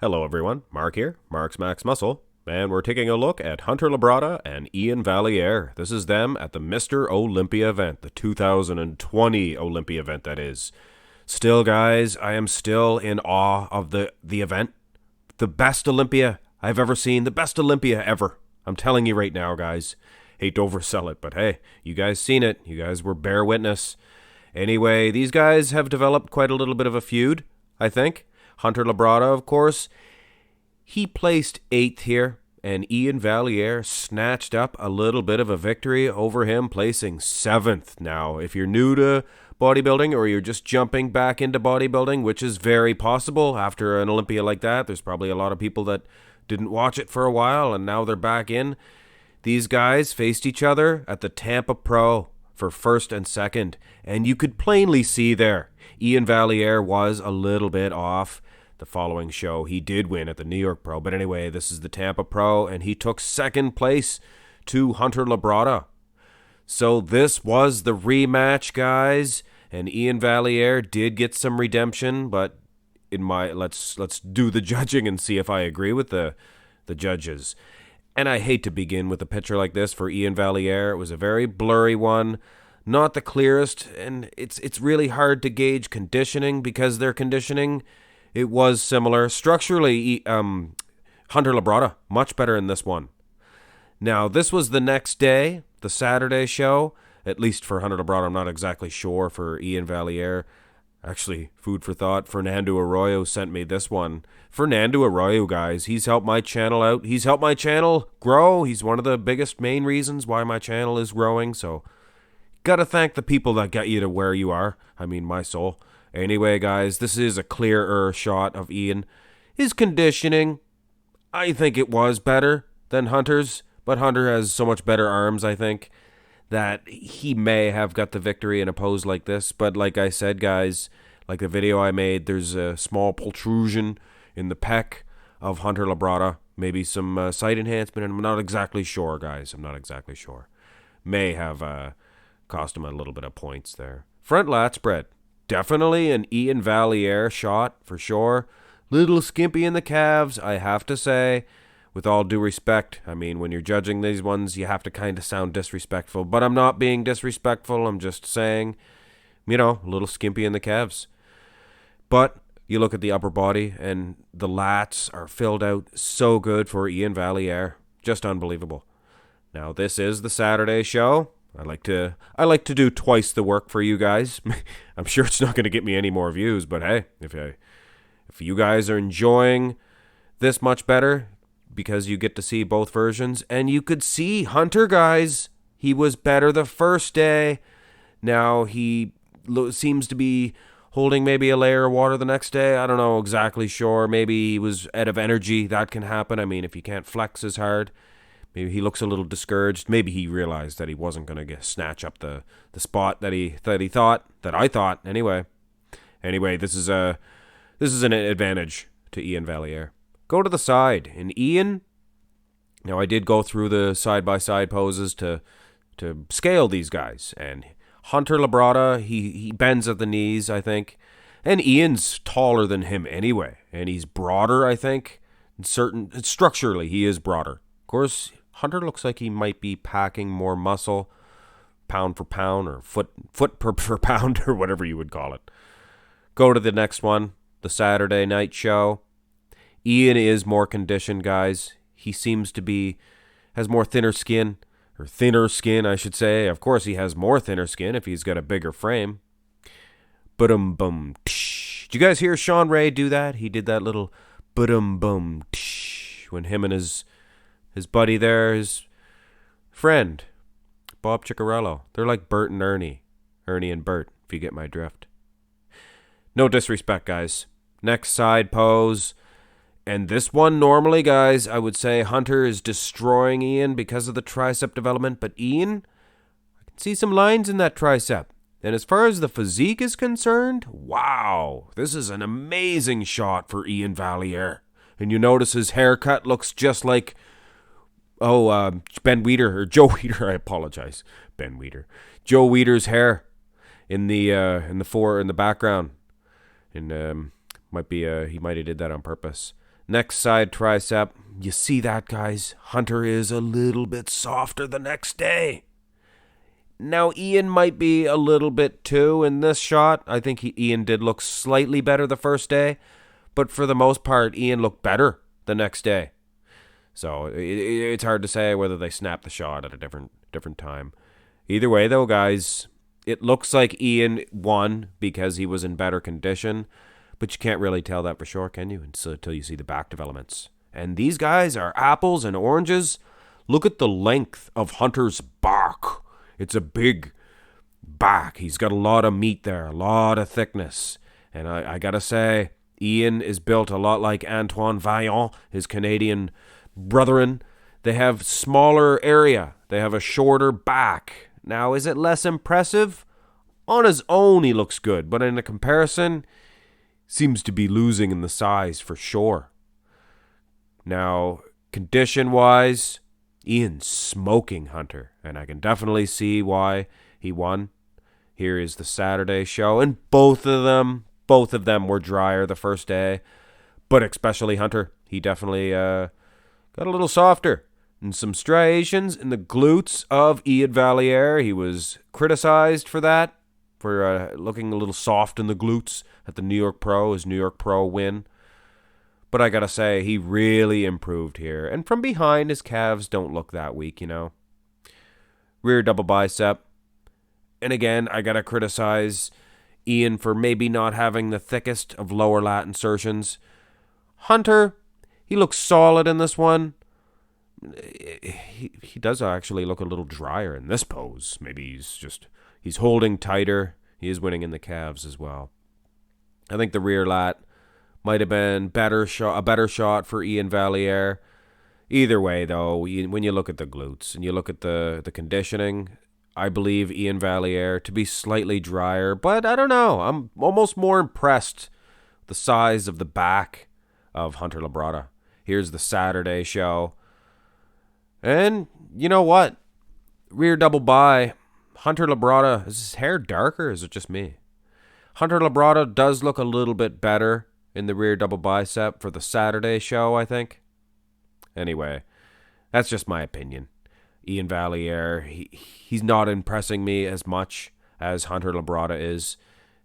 Hello everyone, Mark here, Mark's Max Muscle, and we're taking a look at Hunter Labrada and Iain Valliere. This is them at the Mr.Olympia event, the 2020 Olympia event that is. Still guys, I am still in awe of the event. The best Olympia I've ever seen, the best Olympia ever. I'm telling you right now guys. Hate to oversell it, but hey, you guys seen it. You guys were bear witness. Anyway, these guys have developed quite a little bit of a feud, I think. Hunter Labrada, of course, he placed 8th here, and Iain Valliere snatched up a little bit of a victory over him, placing 7th. Now, if you're new to bodybuilding or you're just jumping back into bodybuilding, which is very possible after an Olympia like that, there's probably a lot of people that didn't watch it for a while, and now they're back in. These guys faced each other at the Tampa Pro for 1st and 2nd, and you could plainly see there, Iain Valliere was a little bit off. The following show, he did win at the New York Pro. But anyway, this is the Tampa Pro, and he took 2nd place to Hunter Labrada. So this was the rematch, guys. And Iain Valliere did get some redemption, but let's do the judging and see if I agree with the judges. And I hate to begin with a picture like this for Iain Valliere. It was a very blurry one. Not the clearest, and it's really hard to gauge conditioning because their conditioning, it was similar. Structurally, Hunter Labrada, much better in this one. Now, this was the next day, the Saturday show, at least for Hunter Labrada. I'm not exactly sure for Iain Valliere. Actually, food for thought, Fernando Arroyo sent me this one. Fernando Arroyo, guys, he's helped my channel out. He's helped my channel grow. He's one of the biggest main reasons why my channel is growing, so gotta thank the people that got you to where you are. I mean, my soul. Anyway, guys, this is a clearer shot of Iain. His conditioning, I think it was better than Hunter's, but Hunter has so much better arms, I think, that he may have got the victory in a pose like this. But like I said, guys, like the video I made, there's a small protrusion in the pec of Hunter Labrada. Maybe some sight enhancement, and I'm not exactly sure, guys. I'm not exactly sure. May have cost him a little bit of points there. Front lat spread. Definitely an Iain Valliere shot, for sure. Little skimpy in the calves, I have to say. With all due respect, I mean, when you're judging these ones, you have to kind of sound disrespectful. But I'm not being disrespectful. I'm just saying, a little skimpy in the calves. But you look at the upper body, and the lats are filled out so good for Iain Valliere. Just unbelievable. Now, this is the Saturday show. I like to do twice the work for you guys. I'm sure it's not going to get me any more views, but hey, if you guys are enjoying this much better because you get to see both versions, and you could see Hunter, guys, he was better the first day. Now he seems to be holding maybe a layer of water the next day. I don't know exactly sure. Maybe he was out of energy. That can happen. I mean, if you can't flex as hard. Maybe he looks a little discouraged. Maybe he realized that he wasn't going to snatch up the spot that I thought. Anyway, this is an advantage to Iain Valliere. Go to the side, and Iain. Now I did go through the side by side poses to scale these guys, and Hunter Labrada he bends at the knees, I think, and Iain's taller than him anyway, and he's broader, I think. Structurally he is broader. Of course, Hunter looks like he might be packing more muscle, pound for pound, or foot per pound, or whatever you would call it. Go to the next one, the Saturday night show. Iain is more conditioned, guys. He seems to has more thinner skin, I should say. Of course, he has more thinner skin if he's got a bigger frame. Ba-dum-bum. Did you guys hear Sean Ray do that? He did that little ba-dum-bum when him and his buddy there, his friend, Bob Ciccarello. They're like Bert and Ernie. Ernie and Bert, if you get my drift. No disrespect, guys. Next side pose. And this one, normally, guys, I would say Hunter is destroying Iain because of the tricep development. But Iain, I can see some lines in that tricep. And as far as the physique is concerned, wow. This is an amazing shot for Iain Valliere. And you notice his haircut looks just like Ben Weider, or Joe Weider, I apologize. Ben Weider. Joe Weider's hair in the background. And he might have did that on purpose. Next side tricep. You see that, guys? Hunter is a little bit softer the next day. Now, Iain might be a little bit too in this shot. I think Iain did look slightly better the first day, but for the most part, Iain looked better the next day. So it's hard to say whether they snapped the shot at a different time. Either way, though, guys, it looks like Iain won because he was in better condition, but you can't really tell that for sure, can you? Until you see the back developments. And these guys are apples and oranges. Look at the length of Hunter's back. It's a big back. He's got a lot of meat there, a lot of thickness. And I gotta say, Iain is built a lot like Iain Valliere, his Canadian brethren. They have smaller area. They have a shorter back. Now, is it less impressive? On his own, he looks good, but in a comparison, seems to be losing in the size for sure. Now, condition-wise, Iain's smoking Hunter, and I can definitely see why he won. Here is the Saturday show, and both of them were drier the first day, but especially Hunter. He definitely got a little softer, and some striations in the glutes of Iain Valliere. He was criticized for that, for looking a little soft in the glutes at the New York Pro, his New York Pro win. But I gotta say, he really improved here. And from behind, his calves don't look that weak, you know. Rear double bicep. And again, I gotta criticize Iain for maybe not having the thickest of lower lat insertions. Hunter, he looks solid in this one. He does actually look a little drier in this pose. Maybe he's holding tighter. He is winning in the calves as well. I think the rear lat might have been a better shot for Iain Valliere. Either way, though, when you look at the glutes and you look at the conditioning, I believe Iain Valliere to be slightly drier, but I don't know. I'm almost more impressed with the size of the back of Hunter Labrada. Here's the Saturday show. And you know what? Rear double bi. Hunter Labrada, is his hair darker or is it just me? Hunter Labrada does look a little bit better in the rear double bicep for the Saturday show, I think. Anyway, that's just my opinion. Iain Valliere, he's not impressing me as much as Hunter Labrada is.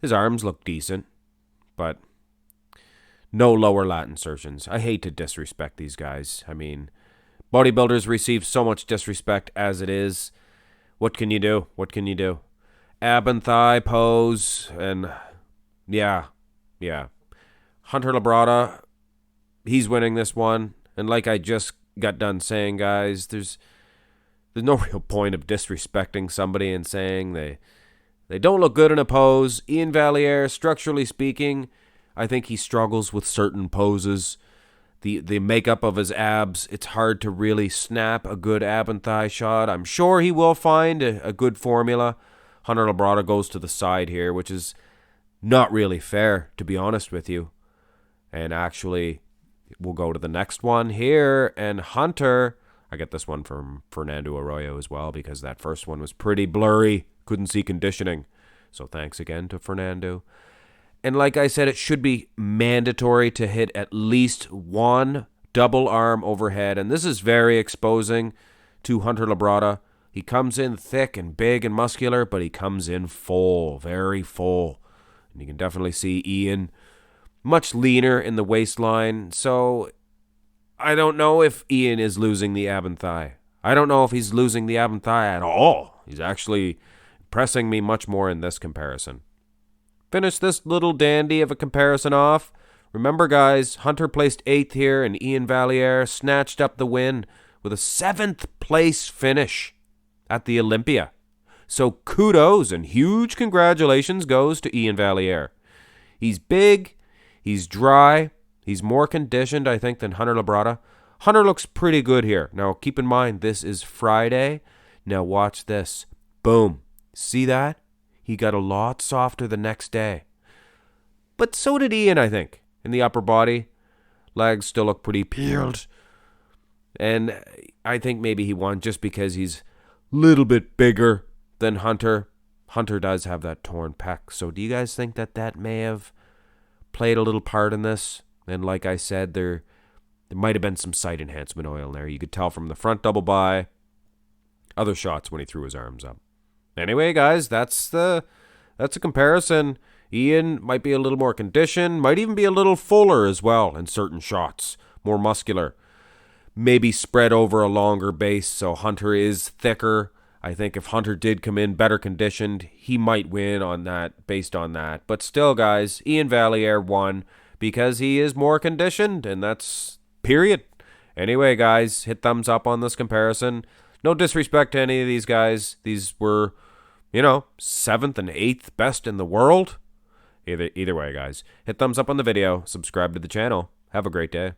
His arms look decent, but no lower lat insertions. I hate to disrespect these guys. I mean, bodybuilders receive so much disrespect as it is. What can you do? What can you do? Ab and thigh pose, and yeah. Hunter Labrada, he's winning this one. And like I just got done saying, guys, there's no real point of disrespecting somebody and saying they don't look good in a pose. Iain Valliere, structurally speaking, I think he struggles with certain poses. The makeup of his abs, it's hard to really snap a good ab and thigh shot. I'm sure he will find a good formula. Hunter Labrada goes to the side here, which is not really fair, to be honest with you. And actually, we'll go to the next one here. And Hunter, I get this one from Fernando Arroyo as well, because that first one was pretty blurry. Couldn't see conditioning. So thanks again to Fernando. And like I said, it should be mandatory to hit at least one double arm overhead. And this is very exposing to Hunter Labrada. He comes in thick and big and muscular, but he comes in full, very full. And you can definitely see Iain much leaner in the waistline. So I don't know if Iain is losing the ab and thigh. I don't know if he's losing the ab and thigh at all. He's actually impressing me much more in this comparison. Finish this little dandy of a comparison off. Remember, guys, Hunter placed 8th here, and Iain Valliere snatched up the win with a 7th place finish at the Olympia. So kudos and huge congratulations goes to Iain Valliere. He's big, he's dry, he's more conditioned, I think, than Hunter Labrada. Hunter looks pretty good here. Now, keep in mind, this is Friday. Now, watch this. Boom. See that? He got a lot softer the next day. But so did Iain, I think, in the upper body. Legs still look pretty peeled. And I think maybe he won just because he's a little bit bigger than Hunter. Hunter does have that torn pec. So do you guys think that may have played a little part in this? And like I said, they're There might have been some sight enhancement oil in there. You could tell from the front double bi, other shots when he threw his arms up. Anyway, guys, that's a comparison. Iain might be a little more conditioned, might even be a little fuller as well in certain shots, more muscular. Maybe spread over a longer base, so Hunter is thicker. I think if Hunter did come in better conditioned, he might win on that, based on that. But still, guys, Iain Valliere won because he is more conditioned, and that's period. Anyway, guys, hit thumbs up on this comparison. No disrespect to any of these guys. These were, 7th and 8th best in the world. Either way, guys, hit thumbs up on the video, subscribe to the channel. Have a great day.